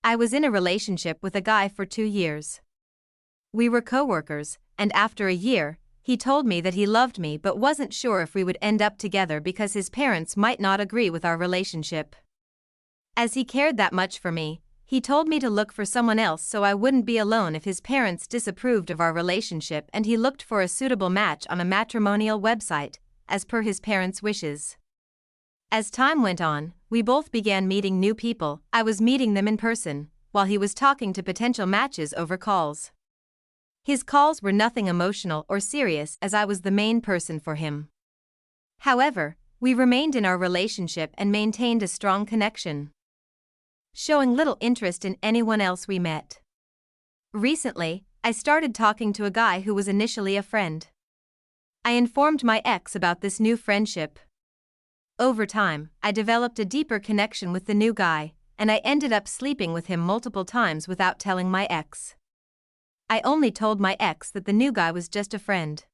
I was in a relationship with a guy for 2 years. We were co-workers, and after a year, he told me that he loved me but wasn't sure if we would end up together because his parents might not agree with our relationship. As he cared that much for me, he told me to look for someone else so I wouldn't be alone if his parents disapproved of our relationship, and he looked for a suitable match on a matrimonial website, as per his parents' wishes. As time went on, we both began meeting new people. I was meeting them in person, while he was talking to potential matches over calls. His calls were nothing emotional or serious as I was the main person for him. However, we remained in our relationship and maintained a strong connection, showing little interest in anyone else we met. Recently, I started talking to a guy who was initially a friend. I informed my ex about this new friendship. Over time, I developed a deeper connection with the new guy, and I ended up sleeping with him multiple times without telling my ex. I only told my ex that the new guy was just a friend.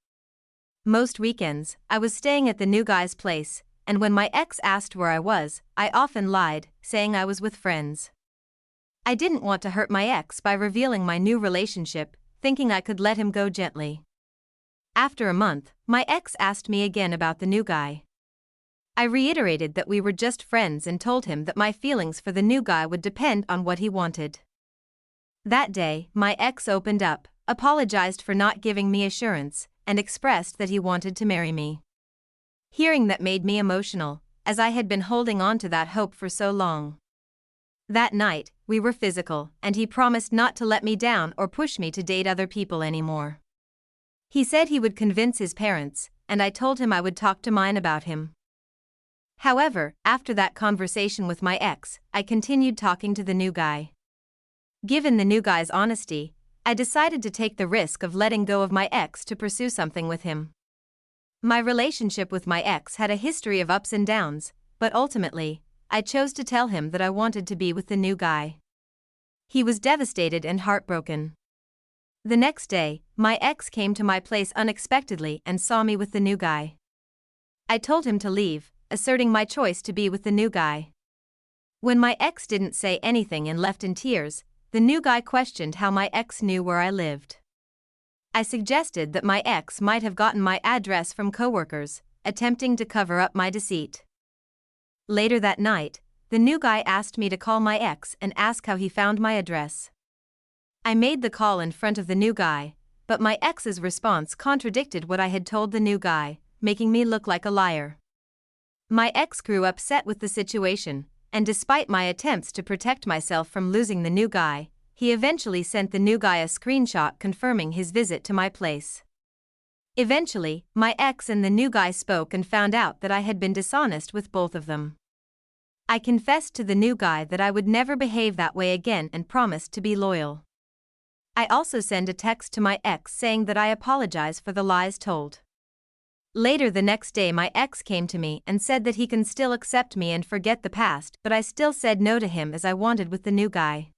Most weekends, I was staying at the new guy's place, and when my ex asked where I was, I often lied, saying I was with friends. I didn't want to hurt my ex by revealing my new relationship, thinking I could let him go gently. After a month, my ex asked me again about the new guy. I reiterated that we were just friends and told him that my feelings for the new guy would depend on what he wanted. That day, my ex opened up, apologized for not giving me assurance, and expressed that he wanted to marry me. Hearing that made me emotional, as I had been holding on to that hope for so long. That night, we were physical, and he promised not to let me down or push me to date other people anymore. He said he would convince his parents, and I told him I would talk to mine about him. However, after that conversation with my ex, I continued talking to the new guy. Given the new guy's honesty, I decided to take the risk of letting go of my ex to pursue something with him. My relationship with my ex had a history of ups and downs, but ultimately, I chose to tell him that I wanted to be with the new guy. He was devastated and heartbroken. The next day, my ex came to my place unexpectedly and saw me with the new guy. I told him to leave, asserting my choice to be with the new guy. When my ex didn't say anything and left in tears, the new guy questioned how my ex knew where I lived. I suggested that my ex might have gotten my address from coworkers, attempting to cover up my deceit. Later that night, the new guy asked me to call my ex and ask how he found my address. I made the call in front of the new guy, but my ex's response contradicted what I had told the new guy, making me look like a liar. My ex grew upset with the situation, and despite my attempts to protect myself from losing the new guy, he eventually sent the new guy a screenshot confirming his visit to my place. Eventually, my ex and the new guy spoke and found out that I had been dishonest with both of them. I confessed to the new guy that I would never behave that way again and promised to be loyal. I also sent a text to my ex saying that I apologize for the lies told. Later the next day my ex came to me and said that he can still accept me and forget the past, but I still said no to him as I wanted with the new guy.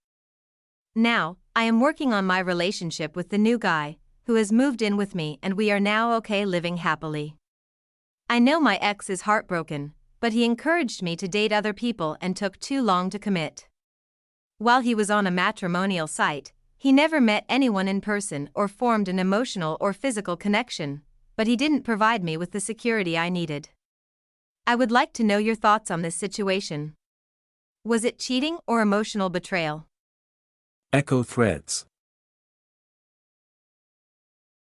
Now, I am working on my relationship with the new guy, who has moved in with me, and we are now okay living happily. I know my ex is heartbroken, but he encouraged me to date other people and took too long to commit. While he was on a matrimonial site, he never met anyone in person or formed an emotional or physical connection, but he didn't provide me with the security I needed. I would like to know your thoughts on this situation. Was it cheating or emotional betrayal? Echo Threads.